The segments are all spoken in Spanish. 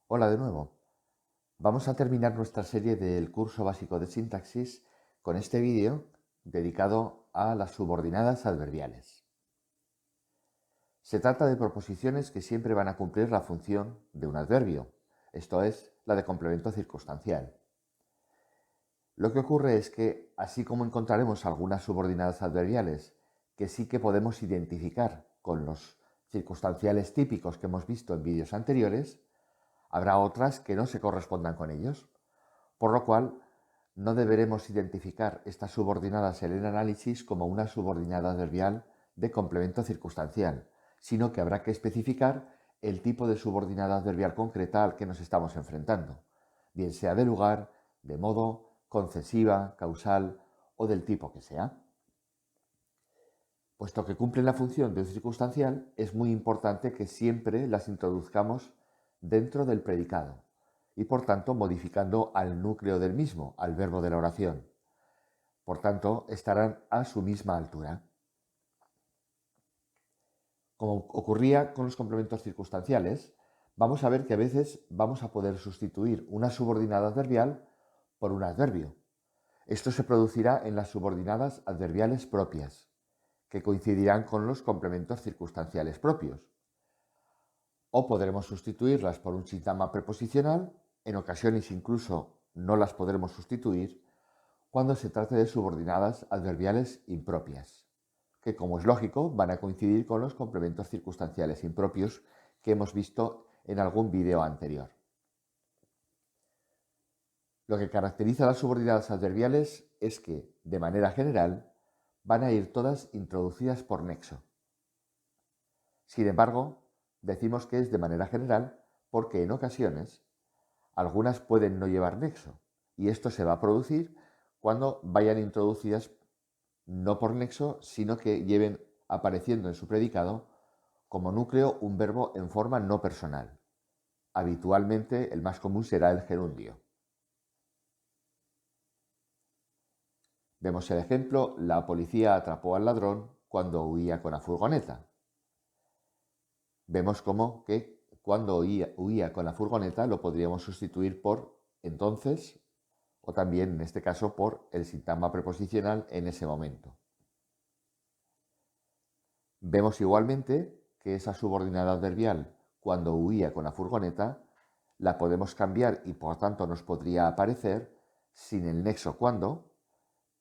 Hola de nuevo. Vamos a terminar nuestra serie del curso básico de sintaxis con este vídeo dedicado a las subordinadas adverbiales. Se trata de proposiciones que siempre van a cumplir la función de un adverbio, esto es, la de complemento circunstancial. Lo que ocurre es que, así como encontraremos algunas subordinadas adverbiales que sí que podemos identificar con los circunstanciales típicos que hemos visto en vídeos anteriores, habrá otras que no se correspondan con ellos, por lo cual no deberemos identificar estas subordinadas en el análisis como una subordinada adverbial de complemento circunstancial, sino que habrá que especificar el tipo de subordinada adverbial concreta al que nos estamos enfrentando, bien sea de lugar, de modo, concesiva, causal o del tipo que sea. Puesto que cumplen la función de un circunstancial, es muy importante que siempre las introduzcamos dentro del predicado y por tanto modificando al núcleo del mismo, al verbo de la oración. Por tanto, estarán a su misma altura. Como ocurría con los complementos circunstanciales, vamos a ver que a veces vamos a poder sustituir una subordinada adverbial por un adverbio. Esto se producirá en las subordinadas adverbiales propias, que coincidirán con los complementos circunstanciales propios. O podremos sustituirlas por un sintagma preposicional, en ocasiones incluso no las podremos sustituir cuando se trate de subordinadas adverbiales impropias, que como es lógico van a coincidir con los complementos circunstanciales impropios que hemos visto en algún vídeo anterior. Lo que caracteriza a las subordinadas adverbiales es que, de manera general, van a ir todas introducidas por nexo. Sin embargo, decimos que es de manera general porque en ocasiones algunas pueden no llevar nexo y esto se va a producir cuando vayan introducidas no por nexo, sino que lleven apareciendo en su predicado como núcleo un verbo en forma no personal. Habitualmente el más común será el gerundio. Vemos el ejemplo: la policía atrapó al ladrón cuando huía con la furgoneta. Vemos cómo que cuando huía con la furgoneta lo podríamos sustituir por entonces, o también en este caso por el sintagma preposicional en ese momento. Vemos igualmente que esa subordinada adverbial cuando huía con la furgoneta la podemos cambiar y por tanto nos podría aparecer sin el nexo cuando,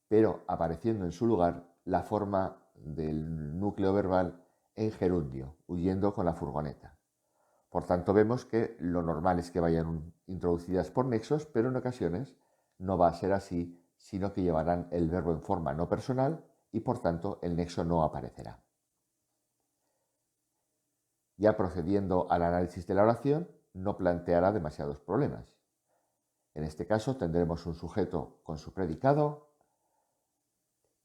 pero apareciendo en su lugar la forma del núcleo verbal en gerundio, huyendo con la furgoneta. Por tanto, vemos que lo normal es que vayan introducidas por nexos, pero en ocasiones no va a ser así, sino que llevarán el verbo en forma no personal y por tanto el nexo no aparecerá. Ya procediendo al análisis de la oración, no planteará demasiados problemas. En este caso tendremos un sujeto con su predicado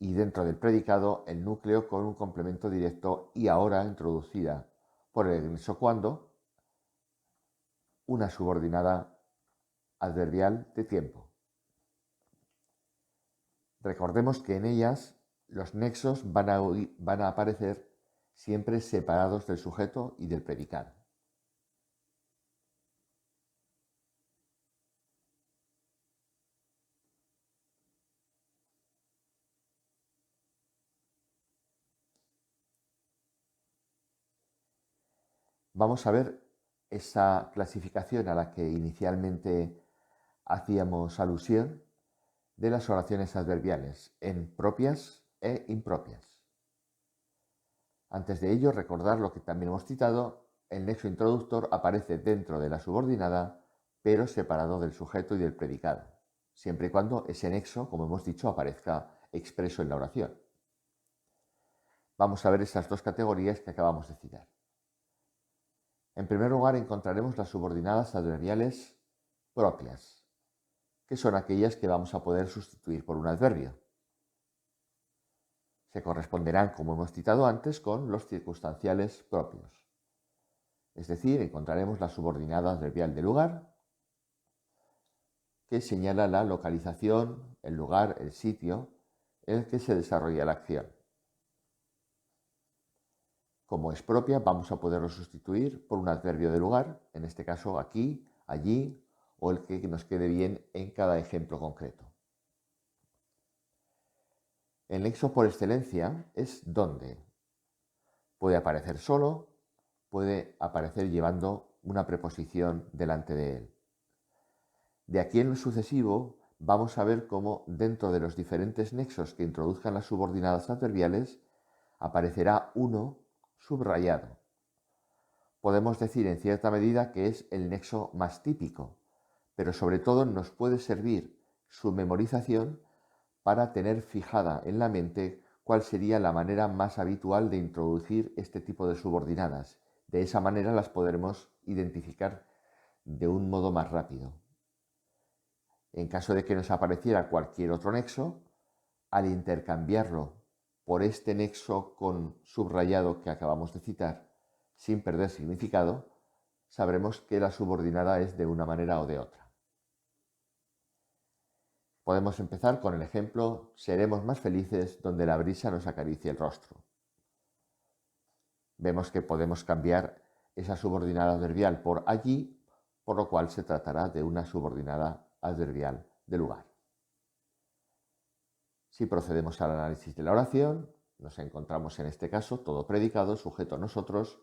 y dentro del predicado el núcleo con un complemento directo y ahora introducida por el nexo cuando una subordinada adverbial de tiempo. Recordemos que en ellas los nexos van a aparecer siempre separados del sujeto y del predicado. Vamos a ver esa clasificación a la que inicialmente hacíamos alusión de las oraciones adverbiales en propias e impropias. Antes de ello, recordar lo que también hemos citado: el nexo introductor aparece dentro de la subordinada, pero separado del sujeto y del predicado, siempre y cuando ese nexo, como hemos dicho, aparezca expreso en la oración. Vamos a ver esas dos categorías que acabamos de citar. En primer lugar, encontraremos las subordinadas adverbiales propias, que son aquellas que vamos a poder sustituir por un adverbio. Se corresponderán, como hemos citado antes, con los circunstanciales propios. Es decir, encontraremos la subordinada adverbial de lugar, que señala la localización, el lugar, el sitio en el que se desarrolla la acción. Como es propia, vamos a poderlo sustituir por un adverbio de lugar, en este caso aquí, allí o el que nos quede bien en cada ejemplo concreto. El nexo por excelencia es dónde. Puede aparecer solo, puede aparecer llevando una preposición delante de él. De aquí en lo sucesivo vamos a ver cómo dentro de los diferentes nexos que introduzcan las subordinadas adverbiales aparecerá uno subrayado. Podemos decir en cierta medida que es el nexo más típico, pero sobre todo nos puede servir su memorización para tener fijada en la mente cuál sería la manera más habitual de introducir este tipo de subordinadas. De esa manera las podremos identificar de un modo más rápido. En caso de que nos apareciera cualquier otro nexo, al intercambiarlo por este nexo con subrayado que acabamos de citar, sin perder significado, sabremos que la subordinada es de una manera o de otra. Podemos empezar con el ejemplo seremos más felices donde la brisa nos acaricie el rostro. Vemos que podemos cambiar esa subordinada adverbial por allí, por lo cual se tratará de una subordinada adverbial de lugar. Si procedemos al análisis de la oración, nos encontramos en este caso todo predicado, sujeto nosotros,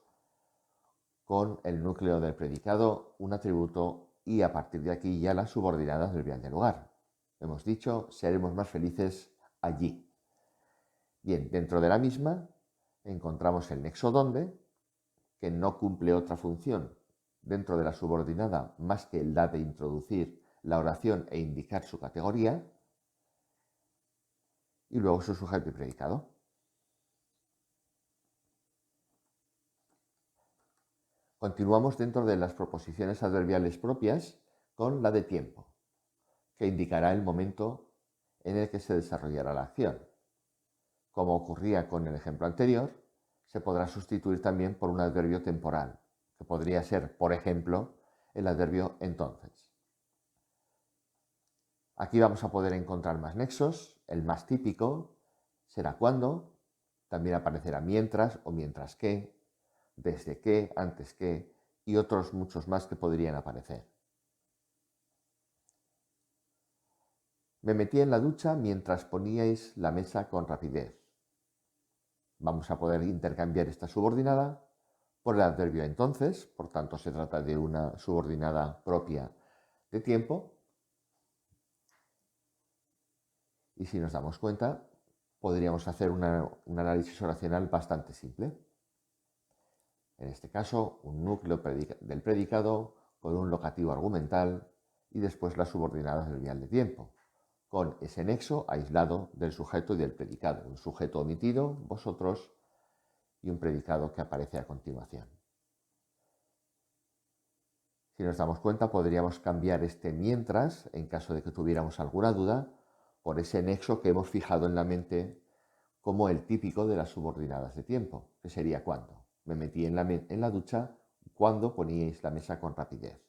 con el núcleo del predicado, un atributo y a partir de aquí ya la subordinada adverbial de lugar. Hemos dicho, seremos más felices allí. Bien, dentro de la misma encontramos el nexo donde, que no cumple otra función dentro de la subordinada más que la de introducir la oración e indicar su categoría, y luego su sujeto y predicado. Continuamos dentro de las proposiciones adverbiales propias con la de tiempo, que indicará el momento en el que se desarrollará la acción. Como ocurría con el ejemplo anterior, se podrá sustituir también por un adverbio temporal, que podría ser, por ejemplo, el adverbio entonces. Aquí vamos a poder encontrar más nexos. El más típico será cuando, también aparecerá mientras o mientras que, desde que, antes que y otros muchos más que podrían aparecer. Me metí en la ducha mientras poníais la mesa con rapidez. Vamos a poder intercambiar esta subordinada por el adverbio entonces, por tanto se trata de una subordinada propia de tiempo. Y si nos damos cuenta, podríamos hacer un análisis oracional bastante simple. En este caso, un núcleo del predicado con un locativo argumental y después la subordinada adverbial de tiempo, con ese nexo aislado del sujeto y del predicado, un sujeto omitido, vosotros, y un predicado que aparece a continuación. Si nos damos cuenta, podríamos cambiar este mientras, en caso de que tuviéramos alguna duda, por ese nexo que hemos fijado en la mente como el típico de las subordinadas de tiempo, que sería cuando. Me metí en la ducha cuando poníais la mesa con rapidez.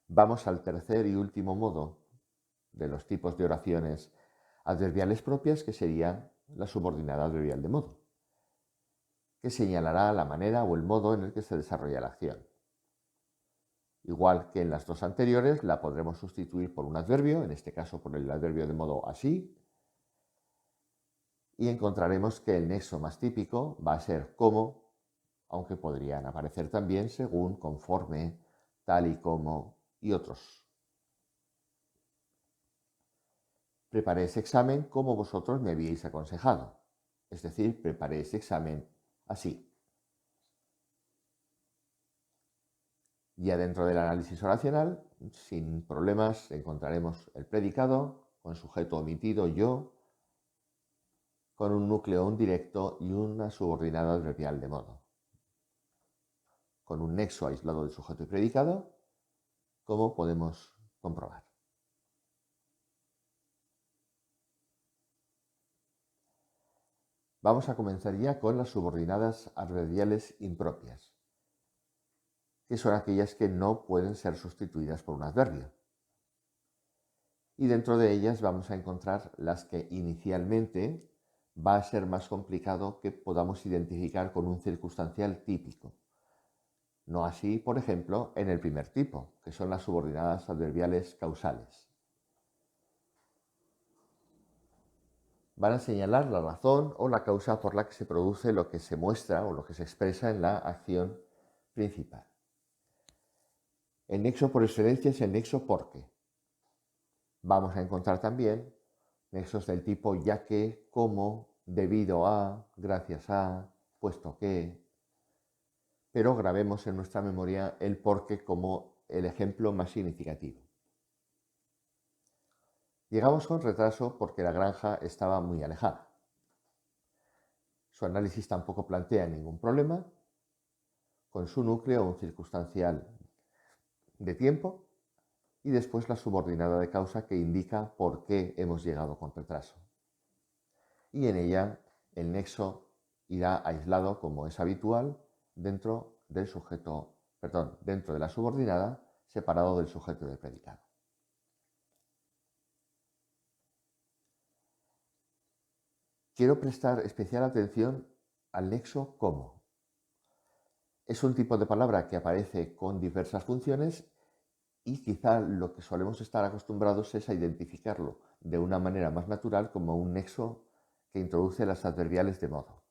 Vamos al tercer y último modo de los tipos de oraciones adverbiales propias, que sería la subordinada adverbial de modo, que señalará la manera o el modo en el que se desarrolla la acción. Igual que en las dos anteriores, la podremos sustituir por un adverbio, en este caso por el adverbio de modo así, y encontraremos que el nexo más típico va a ser como, aunque podrían aparecer también según, conforme, tal y como y otros. Preparé ese examen como vosotros me habíais aconsejado, es decir, preparé ese examen así. Ya dentro del análisis oracional, sin problemas, encontraremos el predicado con sujeto omitido yo, con un núcleo indirecto y una subordinada adverbial de modo, con un nexo aislado de sujeto y predicado, como podemos comprobar. Vamos a comenzar ya con las subordinadas adverbiales impropias, que son aquellas que no pueden ser sustituidas por un adverbio. Y dentro de ellas vamos a encontrar las que inicialmente va a ser más complicado que podamos identificar con un circunstancial típico. No así, por ejemplo, en el primer tipo, que son las subordinadas adverbiales causales. Van a señalar la razón o la causa por la que se produce lo que se muestra o lo que se expresa en la acción principal. El nexo por excelencia es el nexo porque. Vamos a encontrar también nexos del tipo ya que, como, debido a, gracias a, puesto que, pero grabemos en nuestra memoria el porque como el ejemplo más significativo. Llegamos con retraso porque la granja estaba muy alejada. Su análisis tampoco plantea ningún problema con su núcleo un circunstancial de tiempo y después la subordinada de causa que indica por qué hemos llegado con retraso. Y en ella el nexo irá aislado, como es habitual, dentro del sujeto, dentro de la subordinada, separado del sujeto del predicado. Quiero prestar especial atención al nexo como. Es un tipo de palabra que aparece con diversas funciones y quizá lo que solemos estar acostumbrados es a identificarlo de una manera más natural como un nexo que introduce las adverbiales de modo.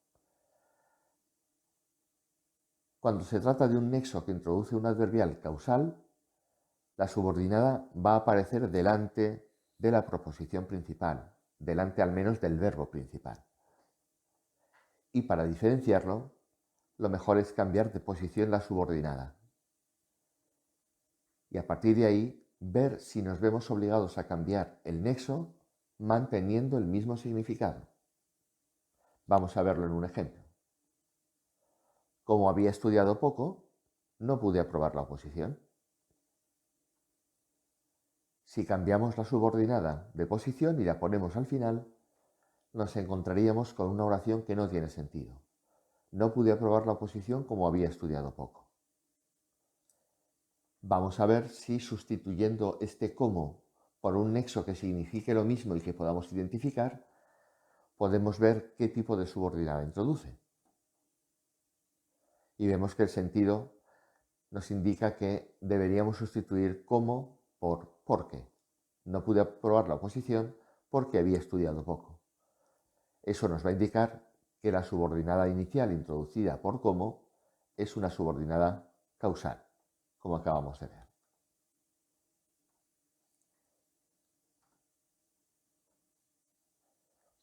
Cuando se trata de un nexo que introduce un adverbial causal, la subordinada va a aparecer delante de la proposición principal, delante al menos del verbo principal. Y para diferenciarlo, lo mejor es cambiar de posición la subordinada. Y a partir de ahí, ver si nos vemos obligados a cambiar el nexo manteniendo el mismo significado. Vamos a verlo en un ejemplo. Como había estudiado poco, no pude aprobar la oposición. Si cambiamos la subordinada de posición y la ponemos al final, nos encontraríamos con una oración que no tiene sentido. No pude aprobar la oposición como había estudiado poco. Vamos a ver si sustituyendo este como por un nexo que signifique lo mismo y que podamos identificar, podemos ver qué tipo de subordinada introduce. Y vemos que el sentido nos indica que deberíamos sustituir como por porque. No pude aprobar la oposición porque había estudiado poco. Eso nos va a indicar que la subordinada inicial introducida por como es una subordinada causal, como acabamos de ver.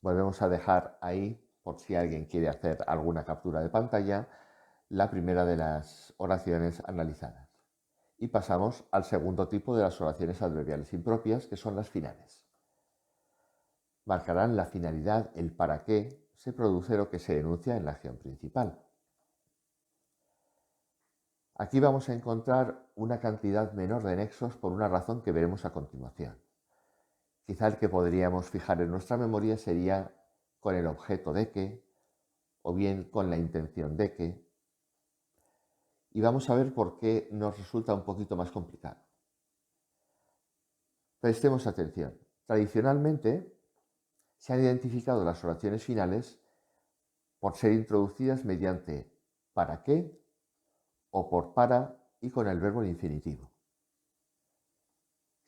Volvemos a dejar ahí, por si alguien quiere hacer alguna captura de pantalla, la primera de las oraciones analizadas. Y pasamos al segundo tipo de las oraciones adverbiales impropias, que son las finales. Marcarán la finalidad, el para qué se produce lo que se enuncia en la acción principal. Aquí vamos a encontrar una cantidad menor de nexos por una razón que veremos a continuación. Quizá el que podríamos fijar en nuestra memoria sería con el objeto de que, o bien con la intención de que, y vamos a ver por qué nos resulta un poquito más complicado. Prestemos atención. Tradicionalmente se han identificado las oraciones finales por ser introducidas mediante para qué o por para y con el verbo en infinitivo.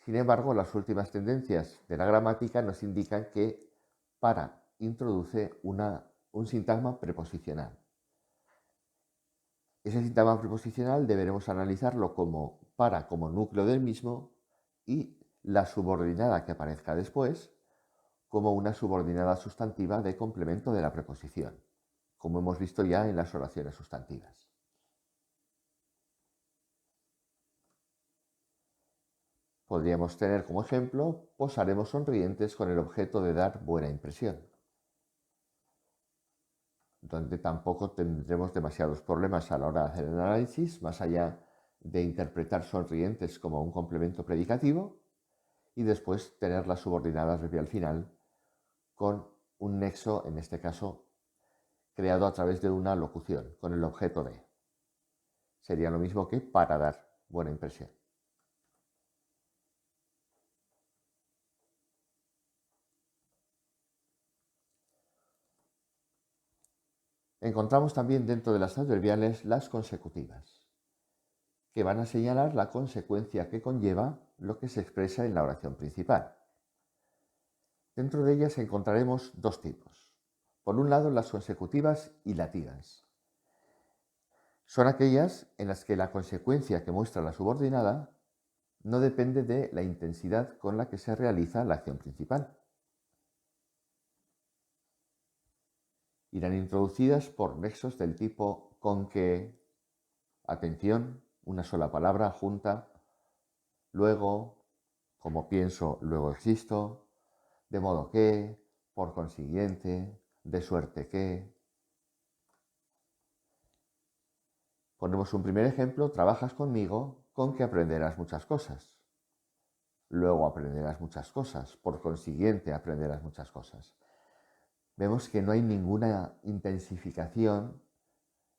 Sin embargo, las últimas tendencias de la gramática nos indican que para introduce un sintagma preposicional. Ese sintagma preposicional deberemos analizarlo como para como núcleo del mismo y la subordinada que aparezca después como una subordinada sustantiva de complemento de la preposición, como hemos visto ya en las oraciones sustantivas. Podríamos tener como ejemplo, posaremos sonrientes con el objeto de dar buena impresión, donde tampoco tendremos demasiados problemas a la hora de hacer el análisis, más allá de interpretar sonrientes como un complemento predicativo y después tener la subordinada adverbial final con un nexo, en este caso, creado a través de una locución, con el objeto de. Sería lo mismo que para dar buena impresión. Encontramos también dentro de las adverbiales las consecutivas. que van a señalar la consecuencia que conlleva lo que se expresa en la oración principal. Dentro de ellas encontraremos dos tipos. Por un lado, las consecutivas ilativas. Son aquellas en las que la consecuencia que muestra la subordinada no depende de la intensidad con la que se realiza la acción principal. Irán introducidas por nexos del tipo con que, atención, una sola palabra junta, luego, como pienso, luego existo, de modo que, por consiguiente, de suerte que. Ponemos un primer ejemplo: trabajas conmigo, con que aprenderás muchas cosas. Luego aprenderás muchas cosas, por consiguiente aprenderás muchas cosas. Vemos que no hay ninguna intensificación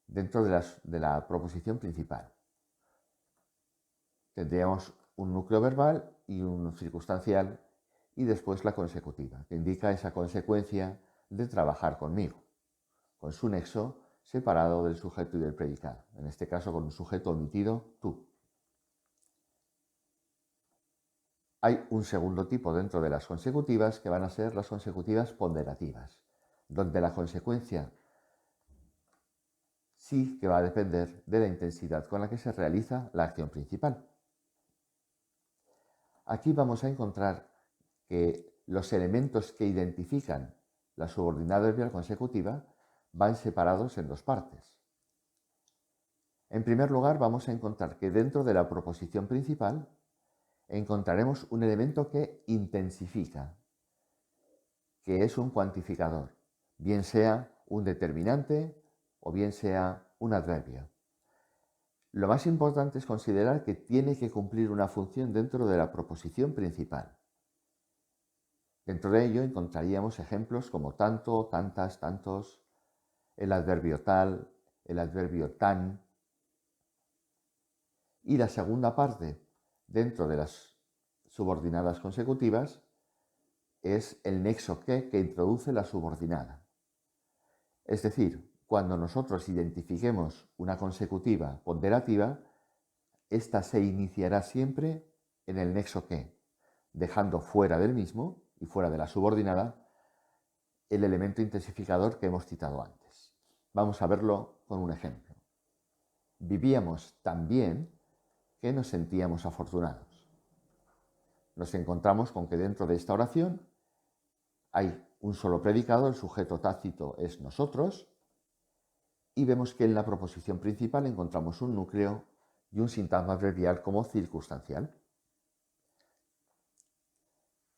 dentro de la proposición principal. Tendríamos un núcleo verbal y un circunstancial y después la consecutiva, que indica esa consecuencia de trabajar conmigo, con su nexo separado del sujeto y del predicado, en este caso con un sujeto omitido, tú. Hay un segundo tipo dentro de las consecutivas que van a ser las consecutivas ponderativas, donde la consecuencia sí que va a depender de la intensidad con la que se realiza la acción principal. Aquí vamos a encontrar que los elementos que identifican la subordinada adverbial consecutiva van separados en dos partes. En primer lugar, vamos a encontrar que dentro de la proposición principal encontraremos un elemento que intensifica, que es un cuantificador, bien sea un determinante o bien sea un adverbio. Lo más importante es considerar que tiene que cumplir una función dentro de la proposición principal. Dentro de ello encontraríamos ejemplos como tanto, tantas, tantos, el adverbio tal, el adverbio tan. Y la segunda parte dentro de las subordinadas consecutivas es el nexo que introduce la subordinada. Es decir, cuando nosotros identifiquemos una consecutiva ponderativa, esta se iniciará siempre en el nexo que, dejando fuera del mismo y fuera de la subordinada el elemento intensificador que hemos citado antes. Vamos a verlo con un ejemplo. Vivíamos tan bien que nos sentíamos afortunados. Nos encontramos con que dentro de esta oración hay un solo predicado, el sujeto tácito es nosotros, y vemos que en la proposición principal encontramos un núcleo y un sintagma adverbial como circunstancial.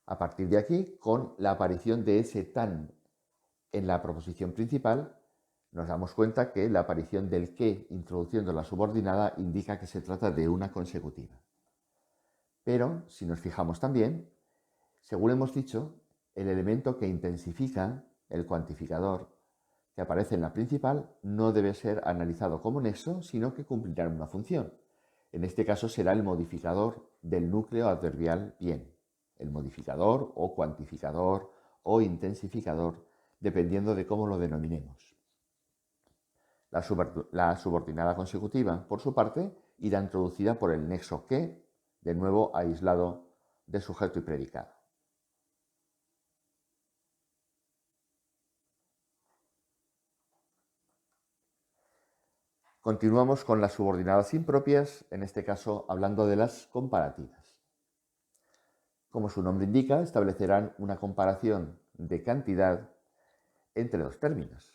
A partir de aquí, con la aparición de ese tan en la proposición principal, nos damos cuenta que la aparición del que introduciendo la subordinada indica que se trata de una consecutiva. Pero, si nos fijamos también, según hemos dicho, el elemento que intensifica, el cuantificador, que aparece en la principal, no debe ser analizado como nexo, sino que cumplirá una función. En este caso será el modificador del núcleo adverbial bien, el modificador o cuantificador o intensificador, dependiendo de cómo lo denominemos. La subordinada consecutiva, por su parte, irá introducida por el nexo que, de nuevo aislado de sujeto y predicado. Continuamos con las subordinadas impropias, en este caso hablando de las comparativas. Como su nombre indica, establecerán una comparación de cantidad entre dos términos.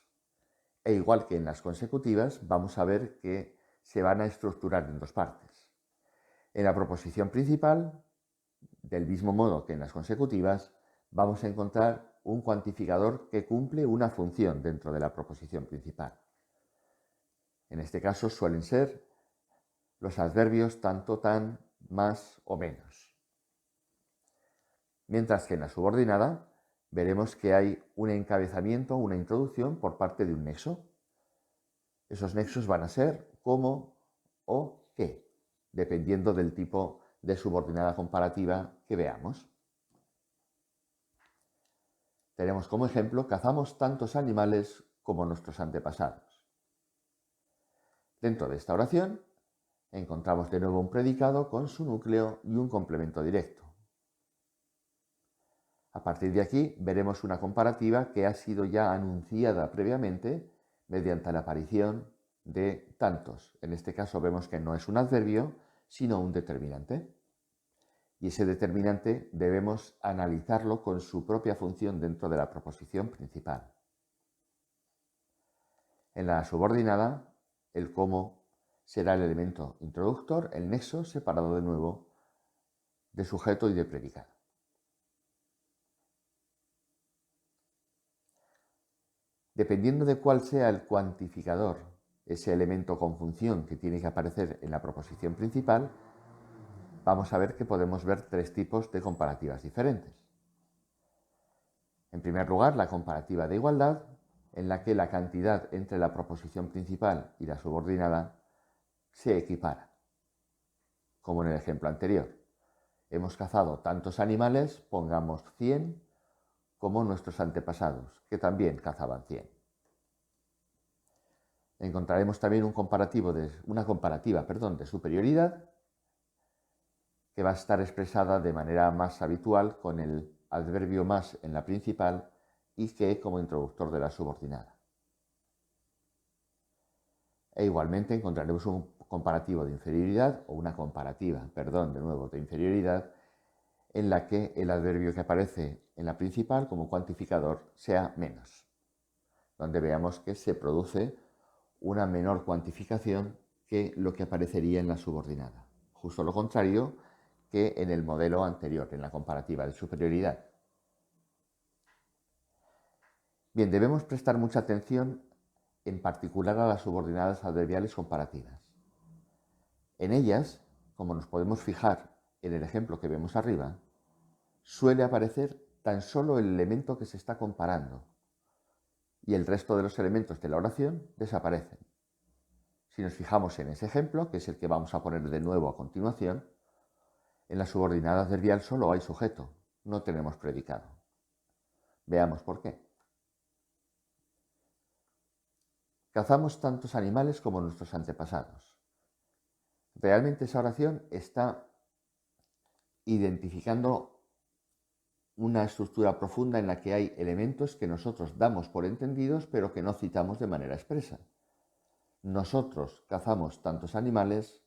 E igual que en las consecutivas, vamos a ver que se van a estructurar en dos partes. En la proposición principal, del mismo modo que en las consecutivas, vamos a encontrar un cuantificador que cumple una función dentro de la proposición principal. En este caso suelen ser los adverbios tanto, tan, más o menos. Mientras que en la subordinada veremos que hay un encabezamiento, una introducción por parte de un nexo. Esos nexos van a ser como o que, dependiendo del tipo de subordinada comparativa que veamos. Tenemos como ejemplo: cazamos tantos animales como nuestros antepasados. Dentro de esta oración Encontramos de nuevo un predicado con su núcleo y un complemento directo. A partir de aquí veremos una comparativa que ha sido ya anunciada previamente mediante la aparición de tantos. En este caso vemos que no es un adverbio, sino un determinante. Y ese determinante debemos analizarlo con su propia función dentro de la proposición principal. En la subordinada, el cómo será el elemento introductor, el nexo, separado de nuevo de sujeto y de predicado. Dependiendo de cuál sea el cuantificador, ese elemento con función que tiene que aparecer en la proposición principal, vamos a ver que podemos ver tres tipos de comparativas diferentes. En primer lugar, la comparativa de igualdad, en la que la cantidad entre la proposición principal y la subordinada se equipara. Como en el ejemplo anterior. Hemos cazado tantos animales, pongamos 100, como nuestros antepasados, que también cazaban 100. Encontraremos también una comparativa de superioridad, que va a estar expresada de manera más habitual con el adverbio más en la principal y que como introductor de la subordinada. E igualmente encontraremos un comparativo de inferioridad o una comparativa, de inferioridad, en la que el adverbio que aparece en la principal como cuantificador sea menos, donde veamos que se produce una menor cuantificación que lo que aparecería en la subordinada. Justo lo contrario que en el modelo anterior, en la comparativa de superioridad. Bien, debemos prestar mucha atención en particular a las subordinadas adverbiales comparativas. En ellas, como nos podemos fijar en el ejemplo que vemos arriba, suele aparecer tan solo el elemento que se está comparando y el resto de los elementos de la oración desaparecen. Si nos fijamos en ese ejemplo, que es el que vamos a poner de nuevo a continuación, en la subordinada adverbial solo hay sujeto, no tenemos predicado. Veamos por qué. Cazamos tantos animales como nuestros antepasados. Realmente esa oración está identificando una estructura profunda en la que hay elementos que nosotros damos por entendidos pero que no citamos de manera expresa. Nosotros cazamos tantos animales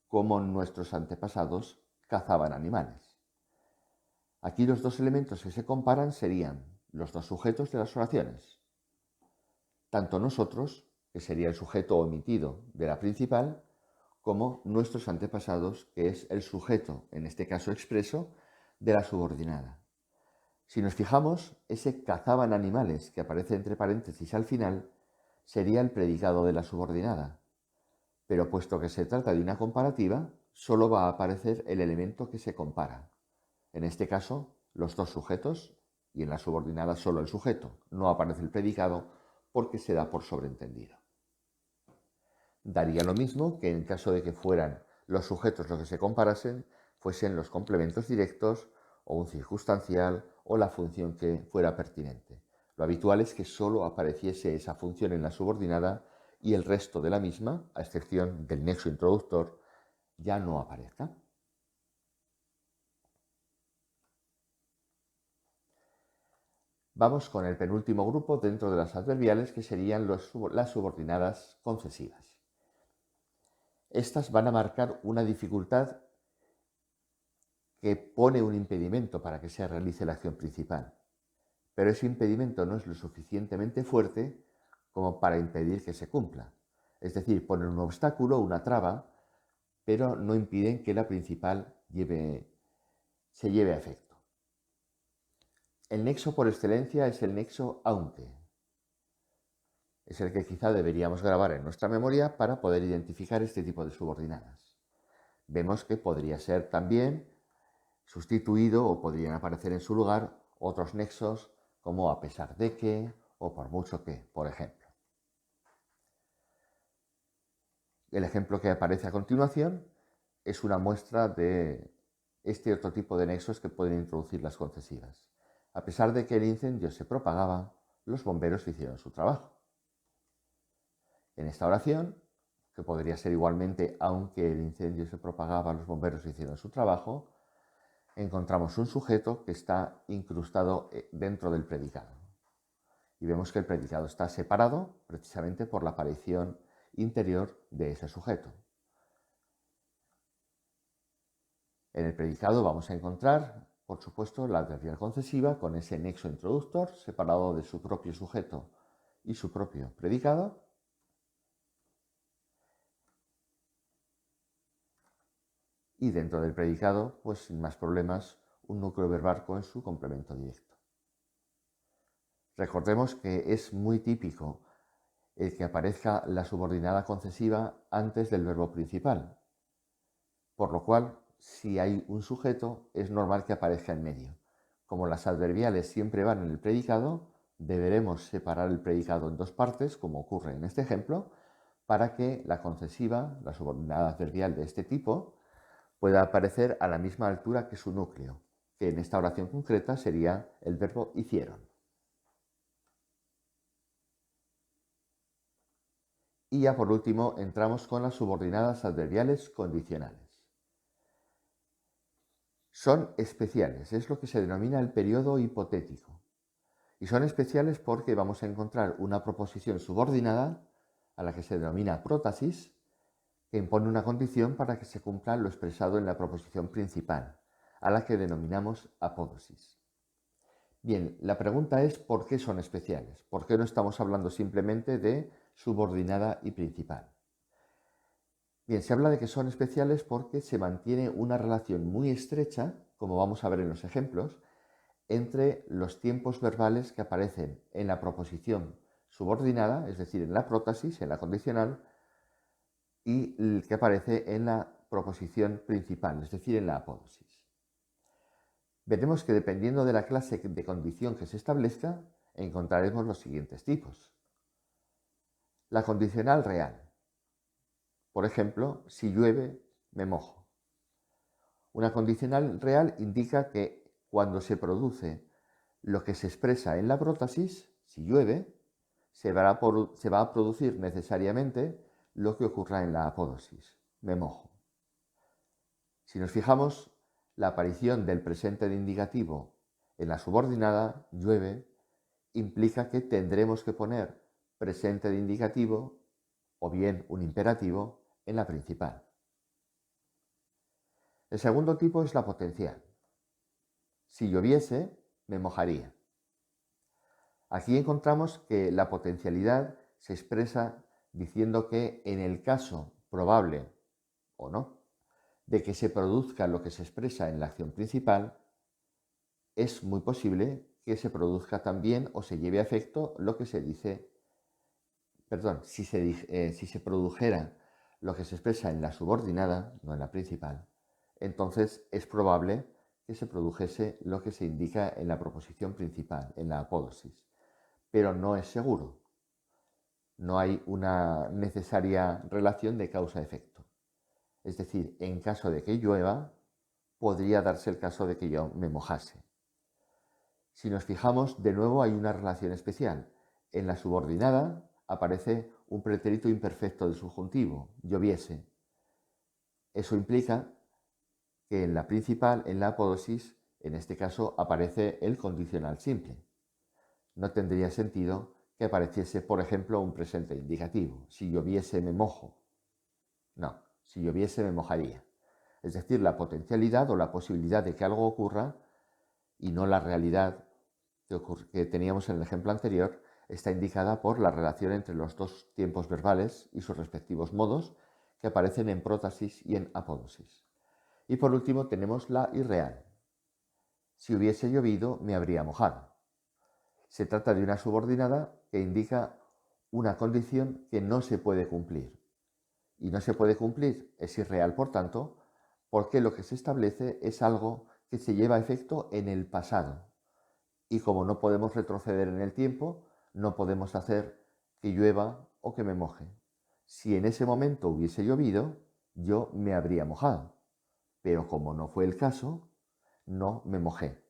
como nuestros antepasados cazaban animales. Aquí los dos elementos que se comparan serían los dos sujetos de las oraciones. Tanto nosotros, que sería el sujeto omitido de la principal, como nuestros antepasados, que es el sujeto, en este caso expreso, de la subordinada. Si nos fijamos, ese cazaban animales que aparece entre paréntesis al final sería el predicado de la subordinada. Pero puesto que se trata de una comparativa, solo va a aparecer el elemento que se compara. En este caso, los dos sujetos y en la subordinada solo el sujeto. No aparece el predicado porque se da por sobreentendido. Daría lo mismo que en caso de que fueran los sujetos los que se comparasen, fuesen los complementos directos o un circunstancial o la función que fuera pertinente. Lo habitual es que solo apareciese esa función en la subordinada y el resto de la misma, a excepción del nexo introductor, ya no aparezca. Vamos con el penúltimo grupo dentro de las adverbiales, que serían las subordinadas concesivas. Estas van a marcar una dificultad que pone un impedimento para que se realice la acción principal. Pero ese impedimento no es lo suficientemente fuerte como para impedir que se cumpla. Es decir, ponen un obstáculo, una traba, pero no impiden que la principal se lleve a efecto. El nexo por excelencia es el nexo aunque. Es el que quizá deberíamos grabar en nuestra memoria para poder identificar este tipo de subordinadas. Vemos que podría ser también sustituido o podrían aparecer en su lugar otros nexos como a pesar de que o por mucho que, por ejemplo. El ejemplo que aparece a continuación es una muestra de este otro tipo de nexos que pueden introducir las concesivas. A pesar de que el incendio se propagaba, los bomberos hicieron su trabajo. En esta oración, que podría ser igualmente aunque el incendio se propagaba, los bomberos hicieron su trabajo, encontramos un sujeto que está incrustado dentro del predicado. Y vemos que el predicado está separado precisamente por la aparición interior de ese sujeto. En el predicado vamos a encontrar, por supuesto, la adverbial concesiva con ese nexo introductor separado de su propio sujeto y su propio predicado. Y dentro del predicado, pues sin más problemas, un núcleo verbal con su complemento directo. Recordemos que es muy típico el que aparezca la subordinada concesiva antes del verbo principal, por lo cual, si hay un sujeto, es normal que aparezca en medio. Como las adverbiales siempre van en el predicado, deberemos separar el predicado en dos partes, como ocurre en este ejemplo, para que la concesiva, la subordinada adverbial de este tipo, pueda aparecer a la misma altura que su núcleo, que en esta oración concreta sería el verbo hicieron. Y ya por último entramos con las subordinadas adverbiales condicionales. Son especiales, es lo que se denomina el periodo hipotético. Y son especiales porque vamos a encontrar una proposición subordinada, a la que se denomina prótasis, que impone una condición para que se cumpla lo expresado en la proposición principal, a la que denominamos apódosis. Bien, la pregunta es ¿por qué son especiales? ¿Por qué no estamos hablando simplemente de subordinada y principal? Bien, se habla de que son especiales porque se mantiene una relación muy estrecha, como vamos a ver en los ejemplos, entre los tiempos verbales que aparecen en la proposición subordinada, es decir, en la prótasis, en la condicional, y el que aparece en la proposición principal, es decir, en la apódosis. Veremos que dependiendo de la clase de condición que se establezca, encontraremos los siguientes tipos. La condicional real. Por ejemplo, si llueve, me mojo. Una condicional real indica que cuando se produce lo que se expresa en la prótasis, si llueve, se va a producir necesariamente lo que ocurra en la apódosis, me mojo. Si nos fijamos, la aparición del presente de indicativo en la subordinada, llueve, implica que tendremos que poner presente de indicativo o bien un imperativo en la principal. El segundo tipo es la potencial. Si lloviese, me mojaría. Aquí encontramos que la potencialidad se expresa diciendo que en el caso probable o no de que se produzca lo que se expresa en la acción principal, es muy posible que se produzca también o se lleve a efecto lo que se dice, perdón, si se produjera lo que se expresa en la subordinada, no en la principal, entonces es probable que se produjese lo que se indica en la proposición principal, en la apódosis, pero no es seguro. No hay una necesaria relación de causa-efecto. Es decir, en caso de que llueva, podría darse el caso de que yo me mojase. Si nos fijamos, de nuevo hay una relación especial. En la subordinada aparece un pretérito imperfecto del subjuntivo, lloviese. Eso implica que en la principal, en la apódosis, en este caso aparece el condicional simple. No tendría sentido que apareciese, por ejemplo, un presente indicativo. Si lloviese, me mojo. No, si lloviese, me mojaría. Es decir, la potencialidad o la posibilidad de que algo ocurra y no la realidad que teníamos en el ejemplo anterior está indicada por la relación entre los dos tiempos verbales y sus respectivos modos que aparecen en prótasis y en apódosis. Y por último tenemos la irreal. Si hubiese llovido, me habría mojado. Se trata de una subordinada que indica una condición que no se puede cumplir. Y no se puede cumplir, es irreal por tanto, porque lo que se establece es algo que se lleva a efecto en el pasado. Y como no podemos retroceder en el tiempo, no podemos hacer que llueva o que me moje. Si en ese momento hubiese llovido, yo me habría mojado. Pero como no fue el caso, no me mojé.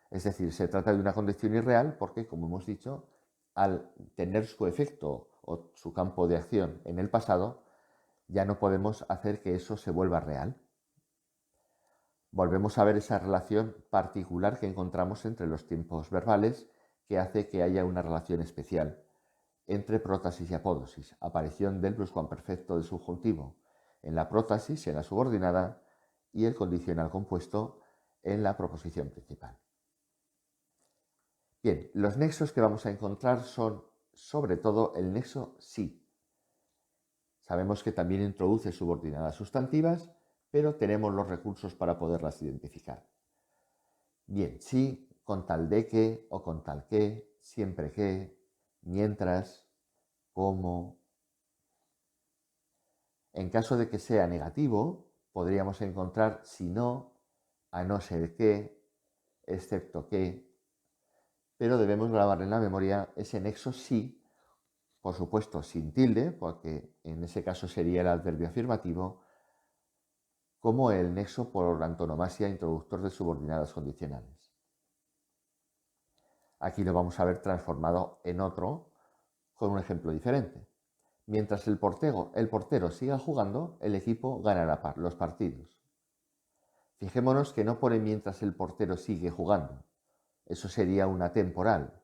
Es decir, se trata de una condición irreal porque, como hemos dicho, al tener su efecto o su campo de acción en el pasado, ya no podemos hacer que eso se vuelva real. Volvemos a ver esa relación particular que encontramos entre los tiempos verbales, que hace que haya una relación especial entre prótasis y apódosis, aparición del pluscuamperfecto del subjuntivo en la prótasis, en la subordinada, y el condicional compuesto en la proposición principal. Bien, los nexos que vamos a encontrar son sobre todo el nexo sí. Sabemos que también introduce subordinadas sustantivas, pero tenemos los recursos para poderlas identificar. Bien, sí, con tal de que o con tal que, siempre que, mientras, como. En caso de que sea negativo, podríamos encontrar si no, a no ser que, excepto que, pero debemos grabar en la memoria ese nexo sí, por supuesto sin tilde, porque en ese caso sería el adverbio afirmativo, como el nexo por antonomasia introductor de subordinadas condicionales. Aquí lo vamos a ver transformado en otro con un ejemplo diferente. Mientras el portero siga jugando, el equipo ganará los partidos. Fijémonos que no pone mientras el portero sigue jugando. Eso sería una temporal.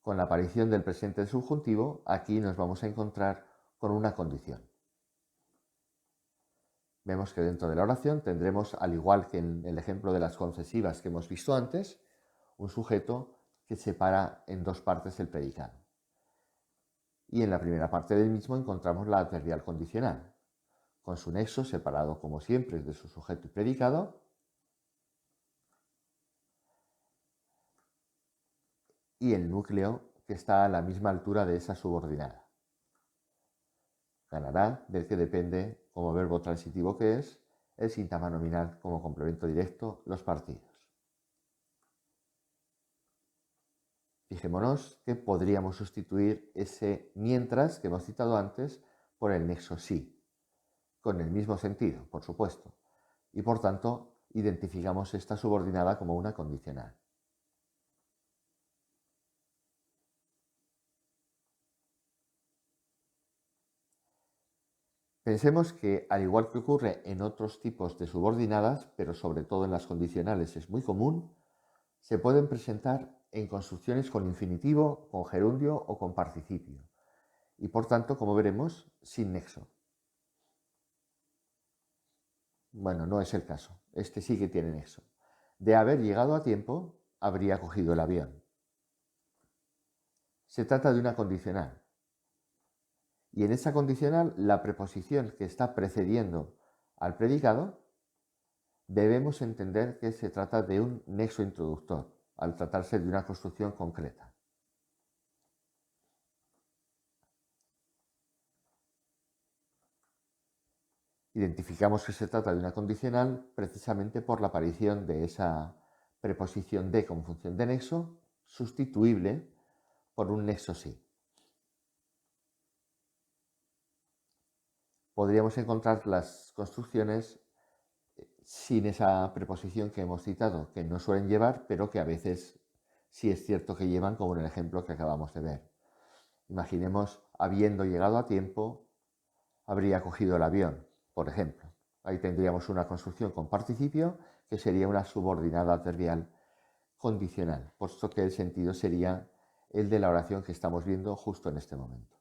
Con la aparición del presente subjuntivo, aquí nos vamos a encontrar con una condición. Vemos que dentro de la oración tendremos, al igual que en el ejemplo de las concesivas que hemos visto antes, un sujeto que separa en dos partes el predicado. Y en la primera parte del mismo encontramos la adverbial condicional, con su nexo separado como siempre de su sujeto y predicado, y el núcleo que está a la misma altura de esa subordinada. Ganará del que depende, como verbo transitivo que es, el sintagma nominal como complemento directo, los partidos. Fijémonos que podríamos sustituir ese mientras que hemos citado antes por el nexo sí, con el mismo sentido, por supuesto, y por tanto identificamos esta subordinada como una condicional. Pensemos que, al igual que ocurre en otros tipos de subordinadas, pero sobre todo en las condicionales es muy común, se pueden presentar en construcciones con infinitivo, con gerundio o con participio, y por tanto, como veremos, sin nexo. Bueno, no es el caso, este sí que tiene nexo. De haber llegado a tiempo, habría cogido el avión. Se trata de una condicional. Y en esa condicional, la preposición que está precediendo al predicado, debemos entender que se trata de un nexo introductor, al tratarse de una construcción concreta. Identificamos que se trata de una condicional precisamente por la aparición de esa preposición de con función de nexo, sustituible por un nexo sí. Podríamos encontrar las construcciones sin esa preposición que hemos citado, que no suelen llevar, pero que a veces sí es cierto que llevan, como en el ejemplo que acabamos de ver. Imaginemos, habiendo llegado a tiempo, habría cogido el avión, por ejemplo. Ahí tendríamos una construcción con participio, que sería una subordinada adverbial condicional, puesto que el sentido sería el de la oración que estamos viendo justo en este momento.